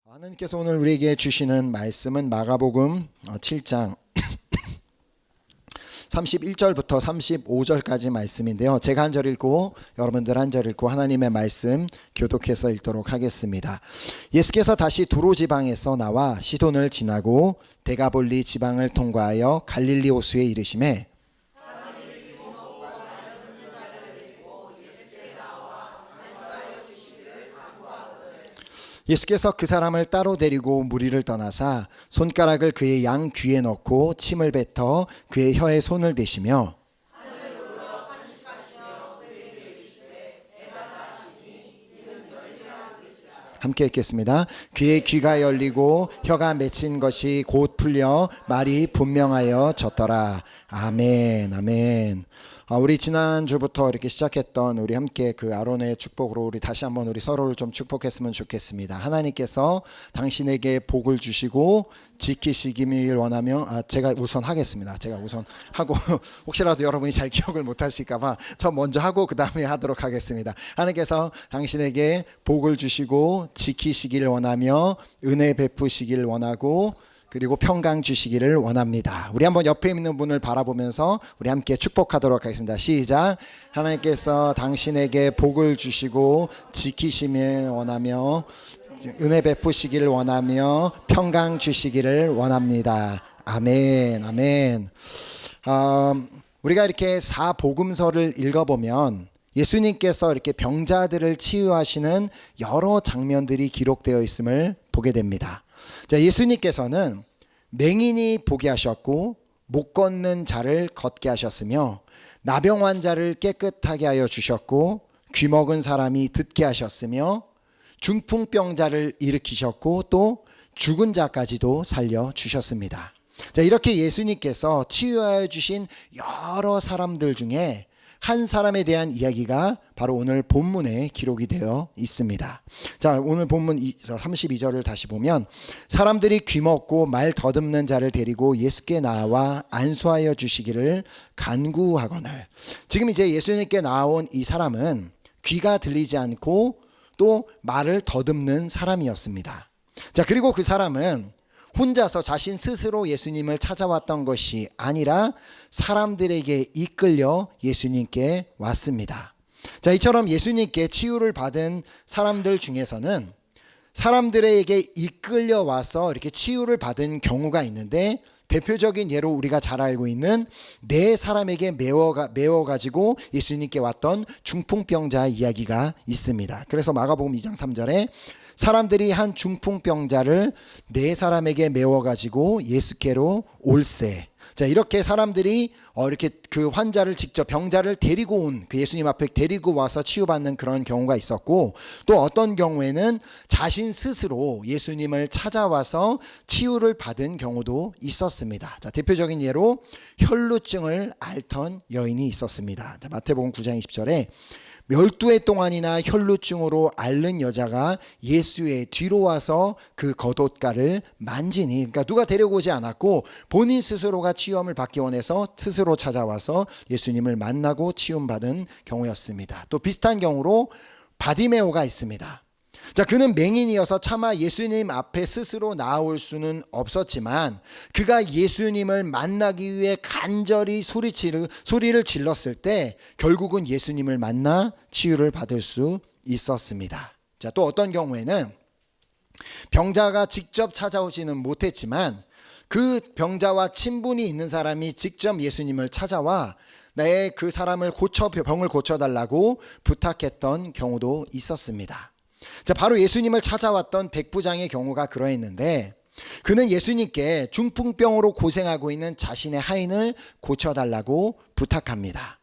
하나님께서 오늘 우리에게 주시는 말씀은 마가복음 7장 31절부터 35절까지 말씀인데요. 제가 한 절 읽고 여러분들 한 절 읽고 하나님의 말씀 교독해서 읽도록 하겠습니다. 예수께서 다시 두로 지방에서 나와 시돈을 지나고 데가볼리 지방을 통과하여 갈릴리 호수에 이르시매 예수께서 그 사람을 따로 데리고 무리를 떠나사 손가락을 그의 양 귀에 넣고 침을 뱉어 그의 혀에 손을 대시며 함께 읽겠습니다. 그의 귀가 열리고 혀가 맺힌 것이 곧 풀려 말이 분명하여 졌더라. 아멘, 아멘. 우리 지난주부터 이렇게 시작했던 우리 함께 그 아론의 축복으로 우리 다시 한번 우리 서로를 좀 축복했으면 좋겠습니다. 하나님께서 당신에게 복을 주시고 지키시기를 원하며 제가 우선 하겠습니다. 제가 우선 하고 혹시라도 여러분이 잘 기억을 못 하실까 봐 저 먼저 하고 그 다음에 하도록 하겠습니다. 하나님께서 당신에게 복을 주시고 지키시기를 원하며 은혜 베푸시기를 원하고 그리고 평강 주시기를 원합니다. 우리 한번 옆에 있는 분을 바라보면서 우리 함께 축복하도록 하겠습니다. 시작. 하나님께서 당신에게 복을 주시고 지키시길 원하며 은혜 베푸시기를 원하며 평강 주시기를 원합니다. 아멘, 아멘. 우리가 이렇게 사복음서를 읽어보면 예수님께서 이렇게 병자들을 치유하시는 여러 장면들이 기록되어 있음을 보게 됩니다. 자, 예수님께서는 맹인이 보게 하셨고 못 걷는 자를 걷게 하셨으며 나병 환자를 깨끗하게 하여 주셨고 귀 먹은 사람이 듣게 하셨으며 중풍병자를 일으키셨고 또 죽은 자까지도 살려 주셨습니다. 자, 이렇게 예수님께서 치유하여 주신 여러 사람들 중에 한 사람에 대한 이야기가 바로 오늘 본문에 기록이 되어 있습니다. 자, 오늘 본문 32절을 다시 보면 사람들이 귀먹고 말 더듬는 자를 데리고 예수께 나와 안수하여 주시기를 간구하거늘. 지금 이제 예수님께 나온 이 사람은 귀가 들리지 않고 또 말을 더듬는 사람이었습니다. 자, 그리고 그 사람은 혼자서 자신 스스로 예수님을 찾아왔던 것이 아니라 사람들에게 이끌려 예수님께 왔습니다. 자, 이처럼 예수님께 치유를 받은 사람들 중에서는 사람들에게 이끌려 와서 이렇게 치유를 받은 경우가 있는데 대표적인 예로 우리가 잘 알고 있는 네 사람에게 메워가지고 예수님께 왔던 중풍병자 이야기가 있습니다. 그래서 마가복음 2장 3절에 사람들이 한 중풍병자를 네 사람에게 메워가지고 예수께로 올세. 자, 이렇게 사람들이 이렇게 그 환자를 직접 병자를 데리고 온 그 예수님 앞에 데리고 와서 치유받는 그런 경우가 있었고 또 어떤 경우에는 자신 스스로 예수님을 찾아와서 치유를 받은 경우도 있었습니다. 자, 대표적인 예로 혈루증을 앓던 여인이 있었습니다. 자, 마태복음 9장 20절에 12해 동안이나 혈루증으로 앓는 여자가 예수의 뒤로 와서 그 겉옷가를 만지니, 그러니까 누가 데려오지 않았고 본인 스스로가 치유함을 받기 원해서 스스로 찾아와서 예수님을 만나고 치유받은 경우였습니다. 또 비슷한 경우로 바디메오가 있습니다. 자, 그는 맹인이어서 차마 예수님 앞에 스스로 나올 수는 없었지만 그가 예수님을 만나기 위해 간절히 소리를 질렀을 때 결국은 예수님을 만나 치유를 받을 수 있었습니다. 자, 또 어떤 경우에는 병자가 직접 찾아오지는 못했지만 그 병자와 친분이 있는 사람이 직접 예수님을 찾아와 그 사람을 병을 고쳐달라고 부탁했던 경우도 있었습니다. 자, 바로 예수님을 찾아왔던 백부장의 경우가 그러했는데 그는 예수님께 중풍병으로 고생하고 있는 자신의 하인을 고쳐달라고 부탁합니다.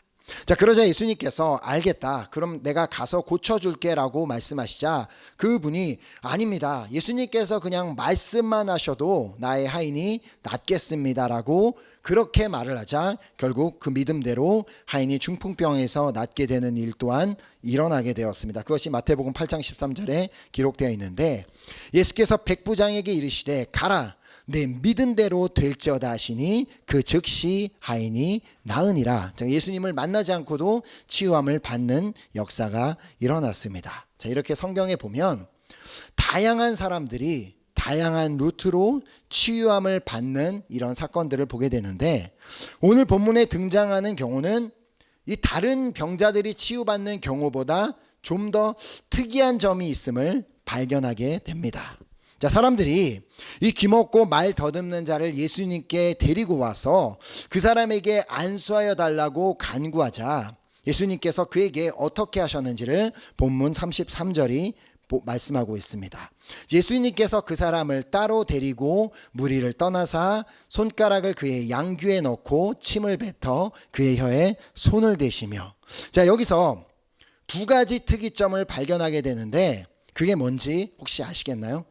자, 그러자 예수님께서 알겠다. 그럼 내가 가서 고쳐줄게 라고 말씀하시자 그분이 아닙니다. 예수님께서 그냥 말씀만 하셔도 나의 하인이 낫겠습니다 라고 그렇게 말을 하자 결국 그 믿음대로 하인이 중풍병에서 낫게 되는 일 또한 일어나게 되었습니다. 그것이 마태복음 8장 13절에 기록되어 있는데 예수께서 백부장에게 이르시되 가라 내 믿은 대로 될지어다 하시니 그 즉시 하인이 나으니라. 예수님을 만나지 않고도 치유함을 받는 역사가 일어났습니다. 자, 이렇게 성경에 보면 다양한 사람들이 다양한 루트로 치유함을 받는 이런 사건들을 보게 되는데, 오늘 본문에 등장하는 경우는 이 다른 병자들이 치유받는 경우보다 좀 더 특이한 점이 있음을 발견하게 됩니다. 자, 사람들이 이 귀먹고 말 더듬는 자를 예수님께 데리고 와서 그 사람에게 안수하여 달라고 간구하자 예수님께서 그에게 어떻게 하셨는지를 본문 33절이 말씀하고 있습니다. 예수님께서 그 사람을 따로 데리고 무리를 떠나사 손가락을 그의 양귀에 넣고 침을 뱉어 그의 혀에 손을 대시며. 자, 여기서 두 가지 특이점을 발견하게 되는데 그게 뭔지 혹시 아시겠나요?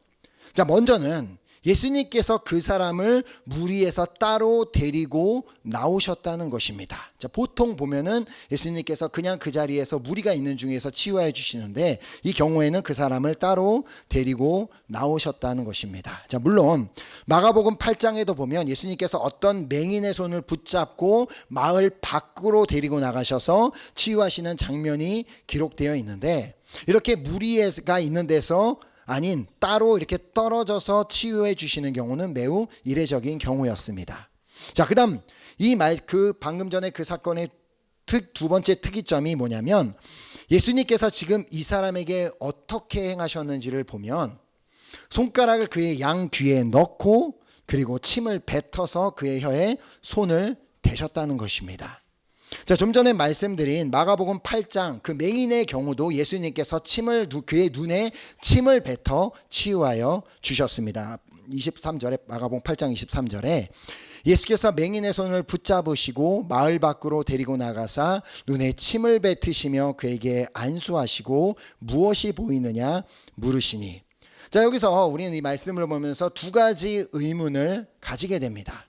자, 먼저는 예수님께서 그 사람을 무리에서 따로 데리고 나오셨다는 것입니다. 자, 보통 보면은 예수님께서 그냥 그 자리에서 무리가 있는 중에서 치유해 주시는데 이 경우에는 그 사람을 따로 데리고 나오셨다는 것입니다. 자, 물론 마가복음 8장에도 보면 예수님께서 어떤 맹인의 손을 붙잡고 마을 밖으로 데리고 나가셔서 치유하시는 장면이 기록되어 있는데, 이렇게 무리가 있는 데서 아닌 따로 이렇게 떨어져서 치유해 주시는 경우는 매우 이례적인 경우였습니다. 자, 그다음 방금 전에 그 사건의 두 번째 특이점이 뭐냐면, 예수님께서 지금 이 사람에게 어떻게 행하셨는지를 보면 손가락을 그의 양 귀에 넣고 그리고 침을 뱉어서 그의 혀에 손을 대셨다는 것입니다. 자, 좀 전에 말씀드린 마가복음 8장 그 맹인의 경우도 예수님께서 그의 눈에 침을 뱉어 치유하여 주셨습니다. 23절에 마가복음 8장 23절에 예수께서 맹인의 손을 붙잡으시고 마을 밖으로 데리고 나가사 눈에 침을 뱉으시며 그에게 안수하시고 무엇이 보이느냐 물으시니. 자, 여기서 우리는 이 말씀을 보면서 두 가지 의문을 가지게 됩니다.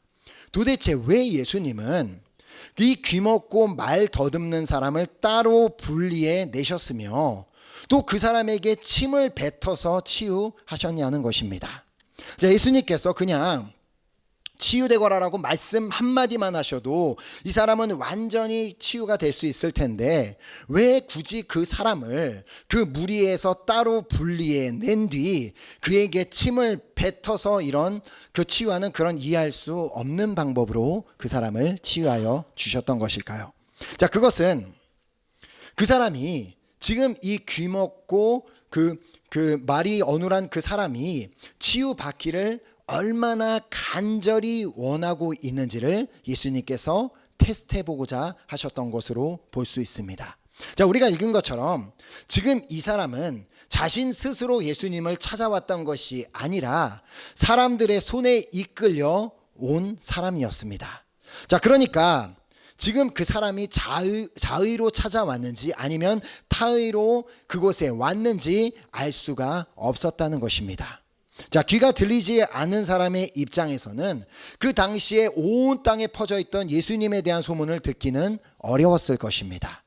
도대체 왜 예수님은 이 귀먹고 말 더듬는 사람을 따로 분리해 내셨으며 또 그 사람에게 침을 뱉어서 치유하셨냐는 것입니다. 자, 예수님께서 그냥 치유되거라라고 말씀 한마디만 하셔도 이 사람은 완전히 치유가 될 수 있을 텐데 왜 굳이 그 사람을 그 무리에서 따로 분리해 낸 뒤 그에게 침을 뱉어서 이런 그 치유하는 그런 이해할 수 없는 방법으로 그 사람을 치유하여 주셨던 것일까요? 자, 그것은 그 사람이 지금 이 귀먹고 그 말이 어눌한 그 사람이 치유받기를 얼마나 간절히 원하고 있는지를 예수님께서 테스트해보고자 하셨던 것으로 볼 수 있습니다. 자, 우리가 읽은 것처럼 지금 이 사람은 자신 스스로 예수님을 찾아왔던 것이 아니라 사람들의 손에 이끌려 온 사람이었습니다. 자, 그러니까 지금 그 사람이 자의로 찾아왔는지 아니면 타의로 그곳에 왔는지 알 수가 없었다는 것입니다. 자, 귀가 들리지 않는 사람의 입장에서는 그 당시에 온 땅에 퍼져 있던 예수님에 대한 소문을 듣기는 어려웠을 것입니다.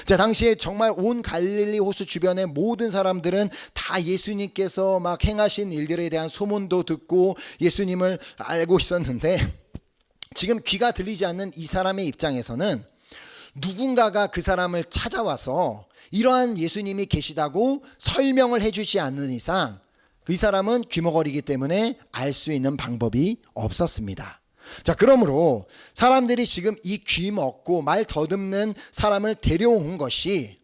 자, 당시에 정말 온 갈릴리 호수 주변의 모든 사람들은 다 예수님께서 막 행하신 일들에 대한 소문도 듣고 예수님을 알고 있었는데, 지금 귀가 들리지 않는 이 사람의 입장에서는 누군가가 그 사람을 찾아와서 이러한 예수님이 계시다고 설명을 해주지 않는 이상 이 사람은 귀머거리기 때문에 알 수 있는 방법이 없었습니다. 자, 그러므로 사람들이 지금 이 귀먹고 말 더듬는 사람을 데려온 것이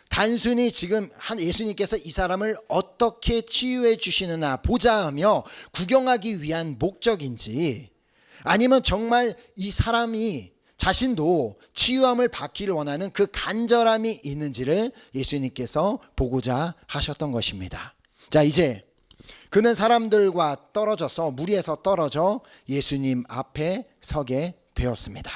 단순히 지금 예수님께서 이 사람을 어떻게 치유해 주시느냐 보자 하며 구경하기 위한 목적인지, 아니면 정말 이 사람이 자신도 치유함을 받기를 원하는 그 간절함이 있는지를 예수님께서 보고자 하셨던 것입니다. 자, 이제 그는 사람들과 떨어져서 무리에서 떨어져 예수님 앞에 서게 되었습니다.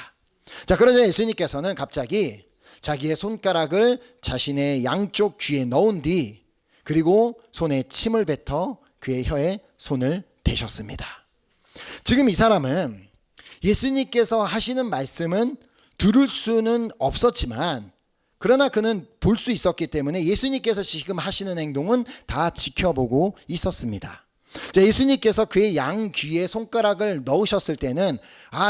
자, 그러자 예수님께서는 갑자기 자기의 손가락을 자신의 양쪽 귀에 넣은 뒤 그리고 손에 침을 뱉어 그의 혀에 손을 대셨습니다. 지금 이 사람은 예수님께서 하시는 말씀은 들을 수는 없었지만 그러나 그는 볼 수 있었기 때문에 예수님께서 지금 하시는 행동은 다 지켜보고 있었습니다. 자, 예수님께서 그의 양 귀에 손가락을 넣으셨을 때는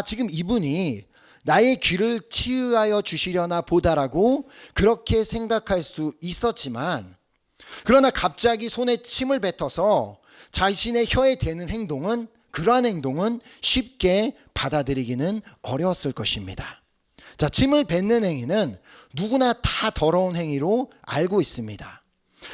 지금 이분이 나의 귀를 치유하여 주시려나 보다라고 그렇게 생각할 수 있었지만, 그러나 갑자기 손에 침을 뱉어서 자신의 혀에 대는 행동은, 그러한 행동은 쉽게 받아들이기는 어려웠을 것입니다. 자, 침을 뱉는 행위는 누구나 다 더러운 행위로 알고 있습니다.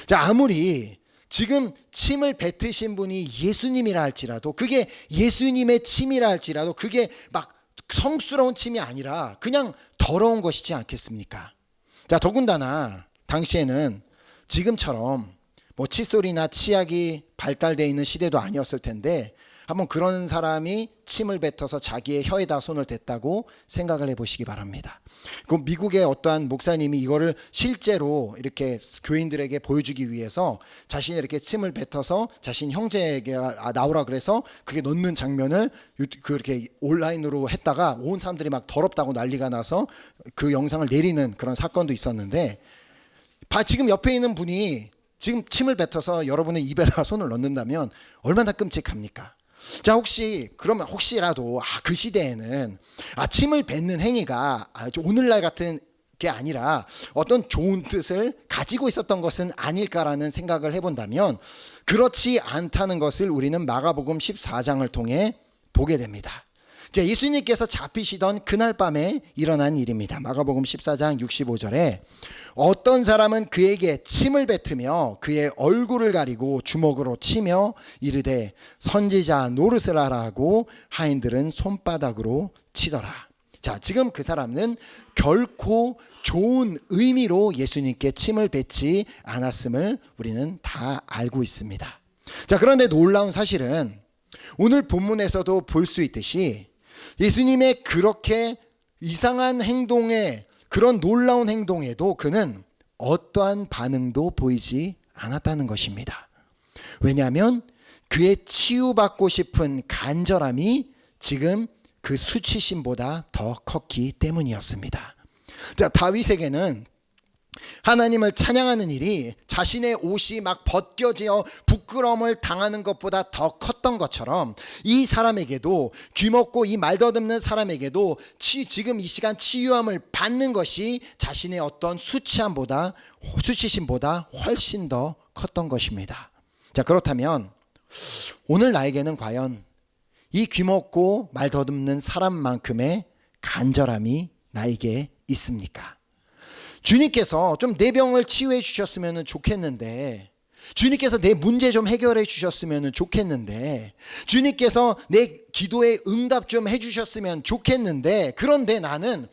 자, 아무리 지금 침을 뱉으신 분이 예수님이라 할지라도, 그게 예수님의 침이라 할지라도 그게 막 성스러운 침이 아니라 그냥 더러운 것이지 않겠습니까? 자, 더군다나 당시에는 지금처럼 뭐 칫솔이나 치약이 발달되어 있는 시대도 아니었을 텐데, 한번 그런 사람이 침을 뱉어서 자기의 혀에다 손을 댔다고 생각을 해보시기 바랍니다. 그 미국의 어떠한 목사님이 이거를 실제로 이렇게 교인들에게 보여주기 위해서 자신이 이렇게 침을 뱉어서 자신 형제에게 나오라 그래서 그게 넣는 장면을 그렇게 온라인으로 했다가 온 사람들이 막 더럽다고 난리가 나서 그 영상을 내리는 그런 사건도 있었는데, 지금 옆에 있는 분이 지금 침을 뱉어서 여러분의 입에다 손을 넣는다면 얼마나 끔찍합니까? 자, 그러면 혹시라도 그 시대에는 침을 뱉는 행위가 오늘날 같은 게 아니라 어떤 좋은 뜻을 가지고 있었던 것은 아닐까라는 생각을 해본다면, 그렇지 않다는 것을 우리는 마가복음 14장을 통해 보게 됩니다. 예수님께서 잡히시던 그날 밤에 일어난 일입니다. 마가복음 14장 65절에 어떤 사람은 그에게 침을 뱉으며 그의 얼굴을 가리고 주먹으로 치며 이르되 선지자 노릇을 하라 하고 하인들은 손바닥으로 치더라. 자, 지금 그 사람은 결코 좋은 의미로 예수님께 침을 뱉지 않았음을 우리는 다 알고 있습니다. 자, 그런데 놀라운 사실은 오늘 본문에서도 볼 수 있듯이 예수님의 그렇게 이상한 행동에, 그런 놀라운 행동에도 그는 어떠한 반응도 보이지 않았다는 것입니다. 왜냐하면 그의 치유받고 싶은 간절함이 지금 그 수치심보다 더 컸기 때문이었습니다. 자, 다윗에게는 하나님을 찬양하는 일이 자신의 옷이 막 벗겨져 부끄러움을 당하는 것보다 더 컸던 것처럼, 이 사람에게도, 귀먹고 이 말더듬는 사람에게도 지금 이 시간 치유함을 받는 것이 자신의 어떤 수치심보다 훨씬 더 컸던 것입니다. 자, 그렇다면 오늘 나에게는 과연 이 귀먹고 말더듬는 사람만큼의 간절함이 나에게 있습니까? 주님께서 좀 내 병을 치유해 주셨으면 좋겠는데, 주님께서 내 문제 좀 해결해 주셨으면 좋겠는데, 주님께서 내 기도에 응답 좀 해 주셨으면 좋겠는데, 그런데 나는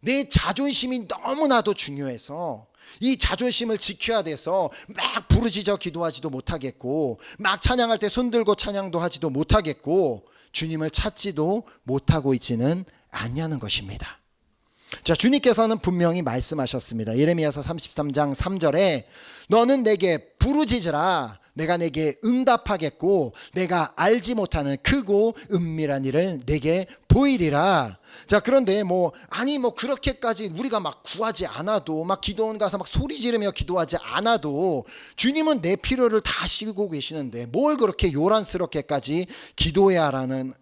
내 자존심이 너무나도 중요해서 이 자존심을 지켜야 돼서 막 부르짖어 기도하지도 못하겠고, 막 찬양할 때 손들고 찬양도 하지도 못하겠고, 주님을 찾지도 못하고 있지는 않냐는 것입니다. 자, 주님께서는 분명히 말씀하셨습니다. 예레미야서 33장 3절에 너는 내게 부르짖으라 내가 내게 응답하겠고 내가 알지 못하는 크고 은밀한 일을 내게 보이리라. 자, 그런데 그렇게까지 우리가 막 구하지 않아도, 막 기도원 가서 막 소리 지르며 기도하지 않아도 주님은 내 필요를 다 아시고 계시는데 뭘 그렇게 요란스럽게까지 기도하라는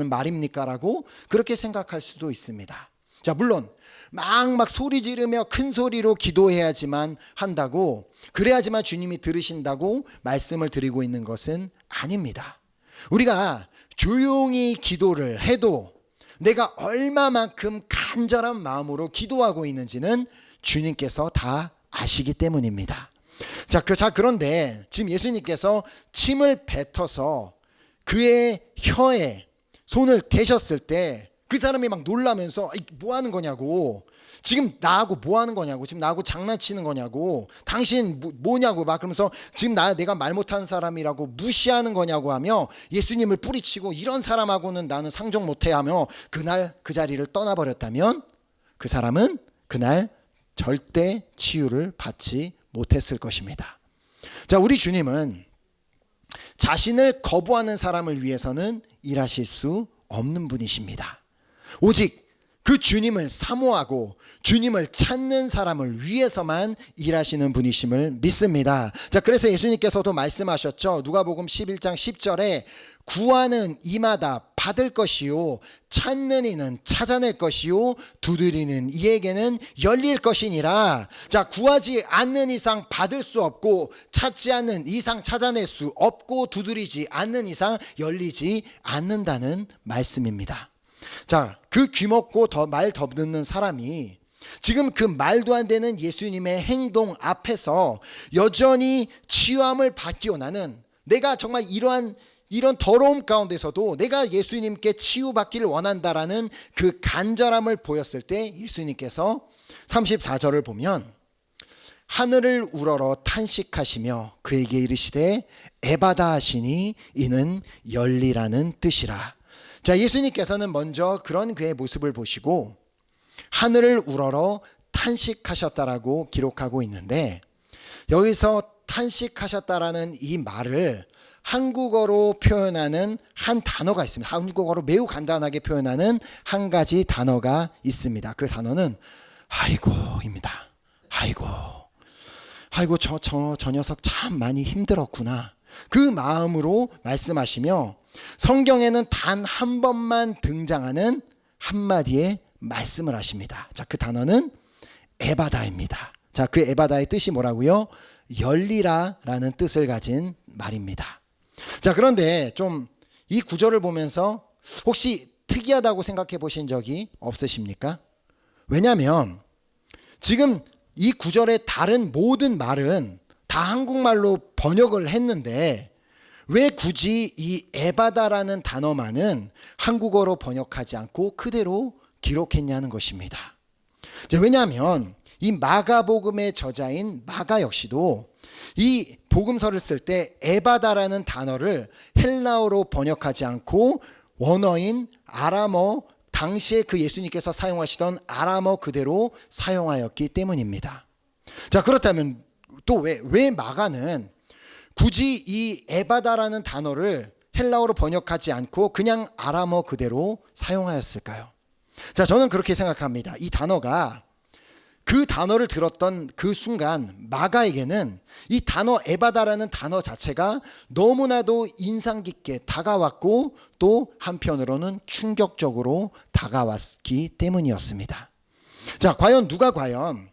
말입니까? 라고 그렇게 생각할 수도 있습니다. 자, 물론 막 소리 지르며 큰 소리로 기도해야지만 한다고, 그래야지만 주님이 들으신다고 말씀을 드리고 있는 것은 아닙니다. 우리가 조용히 기도를 해도 내가 얼마만큼 간절한 마음으로 기도하고 있는지는 주님께서 다 아시기 때문입니다. 자, 그런데 지금 예수님께서 침을 뱉어서 그의 혀에 손을 대셨을 때 그 사람이 막 놀라면서 뭐 하는 거냐고, 지금 나하고 뭐 하는 거냐고, 지금 나하고 장난치는 거냐고, 당신 뭐냐고 막 그러면서 지금 내가 말 못하는 사람이라고 무시하는 거냐고 하며 예수님을 뿌리치고 이런 사람하고는 나는 상종 못해 하며 그날 그 자리를 떠나버렸다면 그 사람은 그날 절대 치유를 받지 못했을 것입니다. 자, 우리 주님은 자신을 거부하는 사람을 위해서는 일하실 수 없는 분이십니다. 오직 그 주님을 사모하고 주님을 찾는 사람을 위해서만 일하시는 분이심을 믿습니다. 자, 그래서 예수님께서도 말씀하셨죠. 누가복음 11장 10절에 구하는 이마다 받을 것이요 찾는 이는 찾아낼 것이요 두드리는 이에게는 열릴 것이니라. 자, 구하지 않는 이상 받을 수 없고, 찾지 않는 이상 찾아낼 수 없고, 두드리지 않는 이상 열리지 않는다는 말씀입니다. 자, 그 귀먹고 말 더 듣는 사람이 지금 그 말도 안 되는 예수님의 행동 앞에서 여전히 치유함을 받기 원하는, 내가 정말 이런 더러움 가운데서도 내가 예수님께 치유받기를 원한다라는 그 간절함을 보였을 때 예수님께서 34절을 보면 하늘을 우러러 탄식하시며 그에게 이르시되 에바다 하시니 이는 열리라는 뜻이라. 자, 예수님께서는 먼저 그런 그의 모습을 보시고 하늘을 우러러 탄식하셨다라고 기록하고 있는데, 여기서 탄식하셨다라는 이 말을 한국어로 표현하는 한 단어가 있습니다. 한국어로 매우 간단하게 표현하는 한 가지 단어가 있습니다. 그 단어는 아이고입니다. 아이고 저 녀석 참 많이 힘들었구나. 그 마음으로 말씀하시며 성경에는 단 한 번만 등장하는 한마디의 말씀을 하십니다. 자, 그 단어는 에바다입니다. 자, 그 에바다의 뜻이 뭐라고요? 열리라라는 뜻을 가진 말입니다. 자, 그런데 좀 이 구절을 보면서 혹시 특이하다고 생각해 보신 적이 없으십니까? 왜냐하면 지금 이 구절의 다른 모든 말은 다 한국말로 번역을 했는데 왜 굳이 이 에바다라는 단어만은 한국어로 번역하지 않고 그대로 기록했냐는 것입니다. 왜냐하면 이 마가복음의 저자인 마가 역시도 이 복음서를 쓸 때 에바다라는 단어를 헬라어로 번역하지 않고 원어인 아람어, 당시에 그 예수님께서 사용하시던 아람어 그대로 사용하였기 때문입니다. 자, 그렇다면 또 왜 마가는 굳이 이 에바다라는 단어를 헬라어로 번역하지 않고 그냥 아람어 그대로 사용하였을까요? 자, 저는 그렇게 생각합니다. 이 단어가 그 단어를 들었던 그 순간 마가에게는 이 단어 에바다라는 단어 자체가 너무나도 인상 깊게 다가왔고 또 한편으로는 충격적으로 다가왔기 때문이었습니다. 자, 누가 과연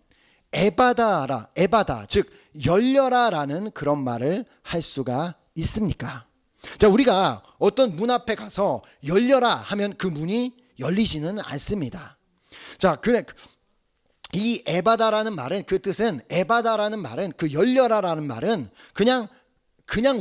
에바다 즉 열려라라는 그런 말을 할 수가 있습니까? 자, 우리가 어떤 문 앞에 가서 열려라 하면 그 문이 열리지는 않습니다. 자, 이 에바다라는 말은, 그 뜻은 에바다라는 말은, 그 열려라라는 말은 그냥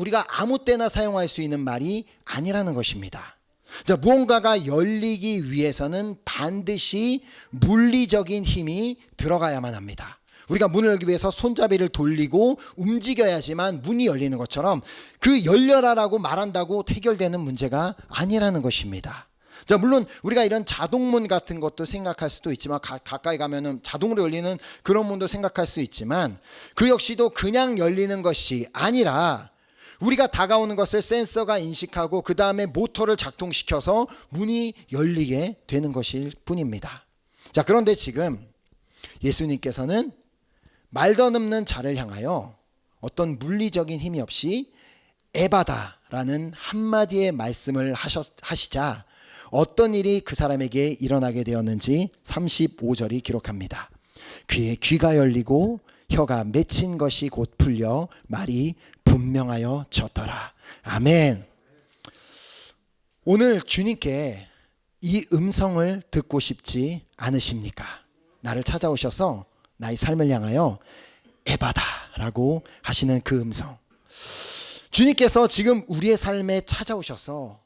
우리가 아무 때나 사용할 수 있는 말이 아니라는 것입니다. 자, 무언가가 열리기 위해서는 반드시 물리적인 힘이 들어가야만 합니다. 우리가 문을 열기 위해서 손잡이를 돌리고 움직여야지만 문이 열리는 것처럼 그 열려라라고 말한다고 해결되는 문제가 아니라는 것입니다. 자, 물론 우리가 이런 자동문 같은 것도 생각할 수도 있지만, 가까이 가면은 자동으로 열리는 그런 문도 생각할 수 있지만, 그 역시도 그냥 열리는 것이 아니라 우리가 다가오는 것을 센서가 인식하고 그 다음에 모터를 작동시켜서 문이 열리게 되는 것일 뿐입니다. 자, 그런데 지금 예수님께서는 말더듬는 자를 향하여 어떤 물리적인 힘이 없이 에바다라는 한마디의 말씀을 하시자 어떤 일이 그 사람에게 일어나게 되었는지 35절이 기록합니다. 그의 귀가 열리고 혀가 맺힌 것이 곧 풀려 말이 분명하여 졌더라. 아멘. 오늘 주님께 이 음성을 듣고 싶지 않으십니까? 나를 찾아오셔서 나의 삶을 향하여 에바다라고 하시는 그 음성. 주님께서 지금 우리의 삶에 찾아오셔서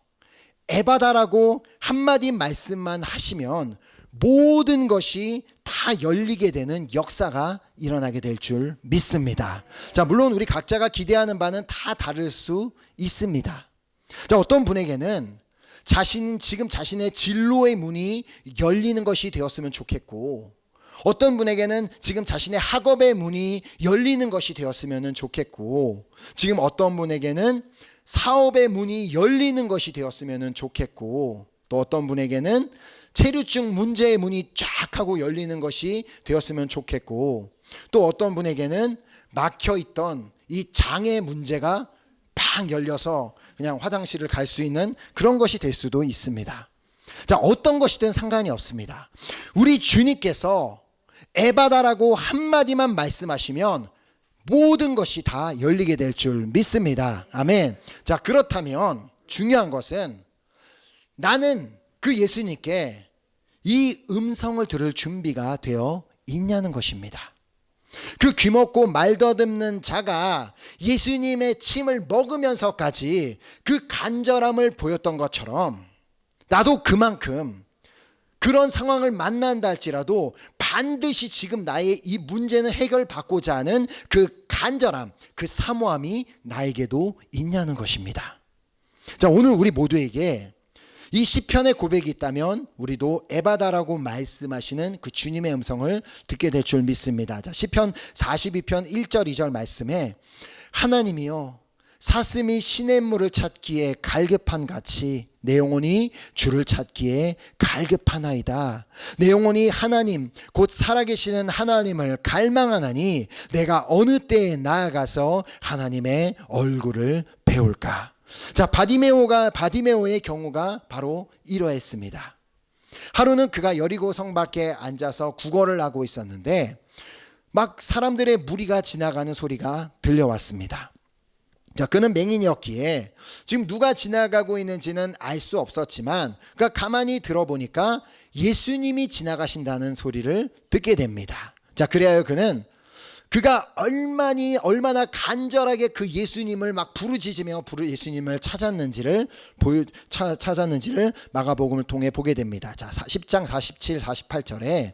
에바다라고 한마디 말씀만 하시면 모든 것이 다 열리게 되는 역사가 일어나게 될 줄 믿습니다. 자, 물론 우리 각자가 기대하는 바는 다 다를 수 있습니다. 자, 어떤 분에게는 지금 자신의 진로의 문이 열리는 것이 되었으면 좋겠고, 어떤 분에게는 지금 자신의 학업의 문이 열리는 것이 되었으면 좋겠고, 지금 어떤 분에게는 사업의 문이 열리는 것이 되었으면 좋겠고, 또 어떤 분에게는 체류증 문제의 문이 쫙 하고 열리는 것이 되었으면 좋겠고, 또 어떤 분에게는 막혀있던 이 장애 문제가 팍 쫙 열려서 그냥 화장실을 갈 수 있는 그런 것이 될 수도 있습니다. 자, 어떤 것이든 상관이 없습니다. 우리 주님께서 에바다라고 한마디만 말씀하시면 모든 것이 다 열리게 될 줄 믿습니다. 아멘. 자, 그렇다면 중요한 것은 나는 그 예수님께 이 음성을 들을 준비가 되어 있냐는 것입니다. 그 귀먹고 말 더듬는 자가 예수님의 침을 먹으면서까지 그 간절함을 보였던 것처럼 나도 그만큼 그런 상황을 만난다 할지라도 반드시 지금 나의 이 문제는 해결받고자 하는 그 간절함, 그 사모함이 나에게도 있냐는 것입니다. 자, 오늘 우리 모두에게 이 시편의 고백이 있다면 우리도 에바다라고 말씀하시는 그 주님의 음성을 듣게 될 줄 믿습니다. 자, 시편 42편 1절 2절 말씀에 하나님이여 사슴이 시냇물을 찾기에 갈급한 같이 내 영혼이 주를 찾기에 갈급하나이다. 내 영혼이 하나님 곧 살아계시는 하나님을 갈망하나니 내가 어느 때에 나아가서 하나님의 얼굴을 배울까. 자, 바디메오의 경우가 바로 이러했습니다. 하루는 그가 여리고 성 밖에 앉아서 구걸을 하고 있었는데 막 사람들의 무리가 지나가는 소리가 들려왔습니다. 자, 그는 맹인이었기에 지금 누가 지나가고 있는지는 알 수 없었지만 그가 가만히 들어보니까 예수님이 지나가신다는 소리를 듣게 됩니다. 자, 그래야 그가 얼마나 간절하게 그 예수님을 막 부르짖으며 예수님을 찾았는지를 마가복음을 통해 보게 됩니다. 자, 10장 47, 48절에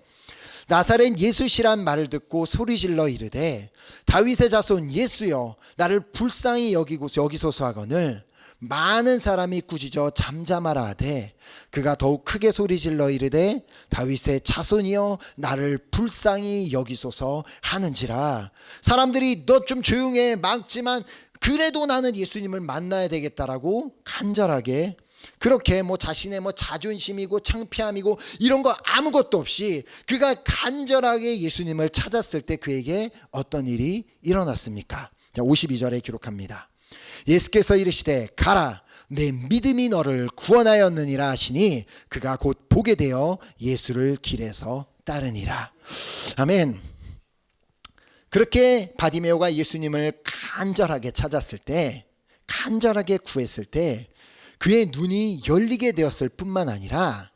나사렛 예수시란 말을 듣고 소리질러 이르되 다윗의 자손 예수여 나를 불쌍히 여기소서 하거늘 많은 사람이 꾸짖어 잠잠하라 하되 그가 더욱 크게 소리질러 이르되 다윗의 자손이여 나를 불쌍히 여기소서 하는지라. 사람들이 너 좀 조용해 막지만 그래도 나는 예수님을 만나야 되겠다라고 간절하게 그렇게 자신의 자존심이고 창피함이고 이런 거 아무것도 없이 그가 간절하게 예수님을 찾았을 때 그에게 어떤 일이 일어났습니까? 자, 52절에 기록합니다. 예수께서 이르시되 가라 내 믿음이 너를 구원하였느니라 하시니 그가 곧 보게 되어 예수를 길에서 따르니라. 아멘. 그렇게 바디메오가 예수님을 간절하게 찾았을 때, 간절하게 구했을 때 그의 눈이 열리게 되었을 뿐만 아니라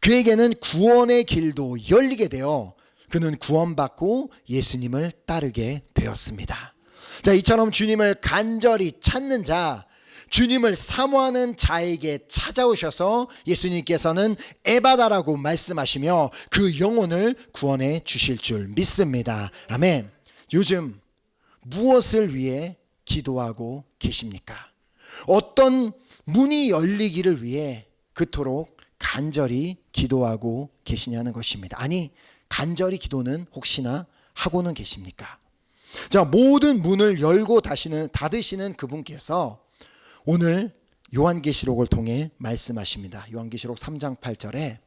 그에게는 구원의 길도 열리게 되어 그는 구원받고 예수님을 따르게 되었습니다. 자, 이처럼 주님을 간절히 찾는 자, 주님을 사모하는 자에게 찾아오셔서 예수님께서는 에바다라고 말씀하시며 그 영혼을 구원해 주실 줄 믿습니다. 아멘. 요즘 무엇을 위해 기도하고 계십니까? 어떤 문이 열리기를 위해 그토록 간절히 기도하고 계시냐는 것입니다. 아니, 간절히 기도는 혹시나 하고는 계십니까? 자, 모든 문을 열고 닫으시는 그분께서 오늘 요한계시록을 통해 말씀하십니다. 요한계시록 3장 8절에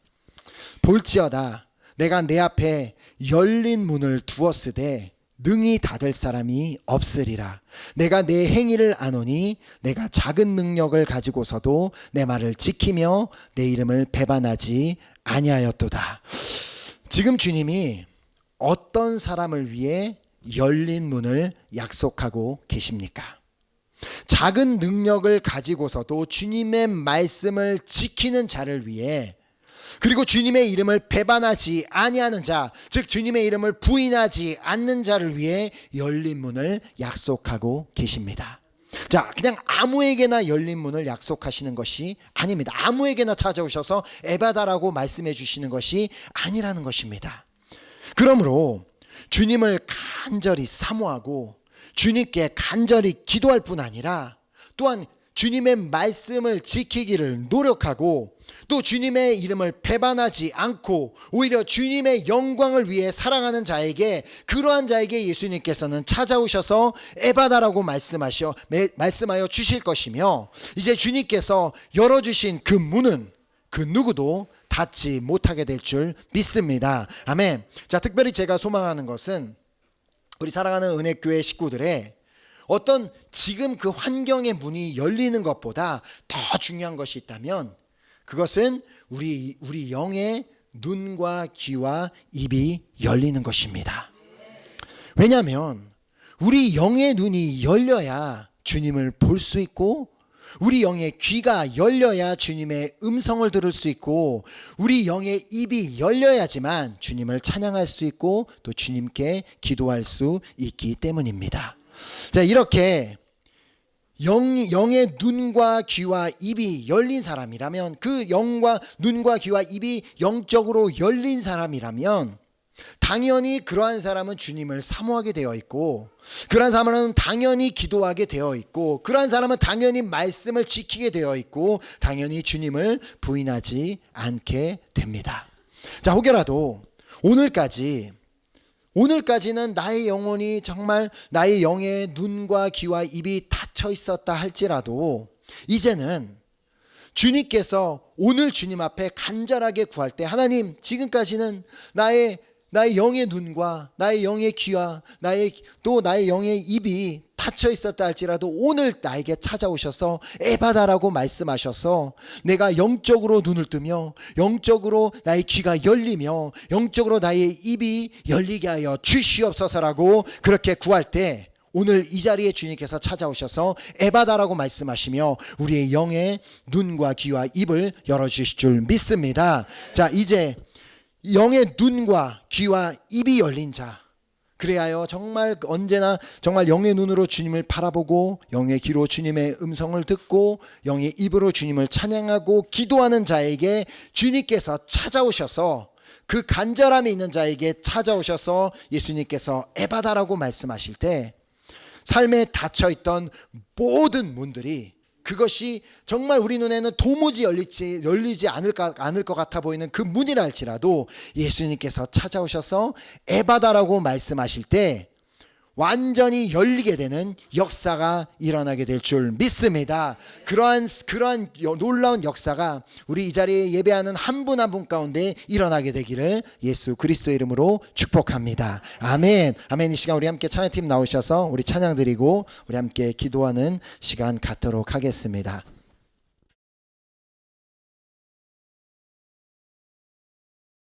볼지어다 내가 내 앞에 열린 문을 두었으되 능히 닫을 사람이 없으리라. 내가 내 행위를 아노니 내가 작은 능력을 가지고서도 내 말을 지키며 내 이름을 배반하지 아니하였도다. 지금 주님이 어떤 사람을 위해 열린 문을 약속하고 계십니까? 작은 능력을 가지고서도 주님의 말씀을 지키는 자를 위해, 그리고 주님의 이름을 배반하지 아니하는 자, 즉 주님의 이름을 부인하지 않는 자를 위해 열린 문을 약속하고 계십니다. 자, 그냥 아무에게나 열린 문을 약속하시는 것이 아닙니다. 아무에게나 찾아오셔서 에바다라고 말씀해 주시는 것이 아니라는 것입니다. 그러므로 주님을 간절히 사모하고 주님께 간절히 기도할 뿐 아니라 또한 주님의 말씀을 지키기를 노력하고 또 주님의 이름을 배반하지 않고 오히려 주님의 영광을 위해 살아가는 자에게, 그러한 자에게 예수님께서는 찾아오셔서 에바다라고 말씀하여 주실 것이며, 이제 주님께서 열어주신 그 문은 그 누구도 닫지 못하게 될 줄 믿습니다. 아멘. 자, 특별히 제가 소망하는 것은 우리 사랑하는 은혜교회 식구들의 어떤 지금 그 환경의 문이 열리는 것보다 더 중요한 것이 있다면 그것은 우리 영의 눈과 귀와 입이 열리는 것입니다. 왜냐하면 우리 영의 눈이 열려야 주님을 볼 수 있고 우리 영의 귀가 열려야 주님의 음성을 들을 수 있고 우리 영의 입이 열려야지만 주님을 찬양할 수 있고 또 주님께 기도할 수 있기 때문입니다. 자, 이렇게 영의 눈과 귀와 입이 열린 사람이라면 그 영과 눈과 귀와 입이 영적으로 열린 사람이라면 당연히 그러한 사람은 주님을 사모하게 되어 있고 그러한 사람은 당연히 기도하게 되어 있고 그러한 사람은 당연히 말씀을 지키게 되어 있고 당연히 주님을 부인하지 않게 됩니다. 자, 혹여라도 오늘까지는 나의 영혼이 정말 나의 영의 눈과 귀와 입이 닫혀 있었다 할지라도 이제는 주님께서 오늘 주님 앞에 간절하게 구할 때 하나님 지금까지는 나의 영의 눈과 나의 영의 귀와 나의 영의 입이 닫혀 있었다 할지라도 오늘 나에게 찾아오셔서 에바다라고 말씀하셔서 내가 영적으로 눈을 뜨며 영적으로 나의 귀가 열리며 영적으로 나의 입이 열리게 하여 주시옵소서라고 그렇게 구할 때 오늘 이 자리에 주님께서 찾아오셔서 에바다라고 말씀하시며 우리의 영의 눈과 귀와 입을 열어주실 줄 믿습니다. 자, 이제 영의 눈과 귀와 입이 열린 자, 그래야 정말 언제나 정말 영의 눈으로 주님을 바라보고 영의 귀로 주님의 음성을 듣고 영의 입으로 주님을 찬양하고 기도하는 자에게 주님께서 찾아오셔서 그 간절함이 있는 자에게 찾아오셔서 예수님께서 에바다라고 말씀하실 때 삶에 닫혀있던 모든 문들이 그것이 정말 우리 눈에는 도무지 열리지 않을 것 같아 보이는 그 문이라 할지라도 예수님께서 찾아오셔서 에바다라고 말씀하실 때 완전히 열리게 되는 역사가 일어나게 될 줄 믿습니다. 그러한 놀라운 역사가 우리 이 자리에 예배하는 한 분 한 분 가운데 일어나게 되기를 예수 그리스도의 이름으로 축복합니다. 아멘. 아멘. 이 시간 우리 함께 찬양팀 나오셔서 우리 찬양 드리고 우리 함께 기도하는 시간 갖도록 하겠습니다.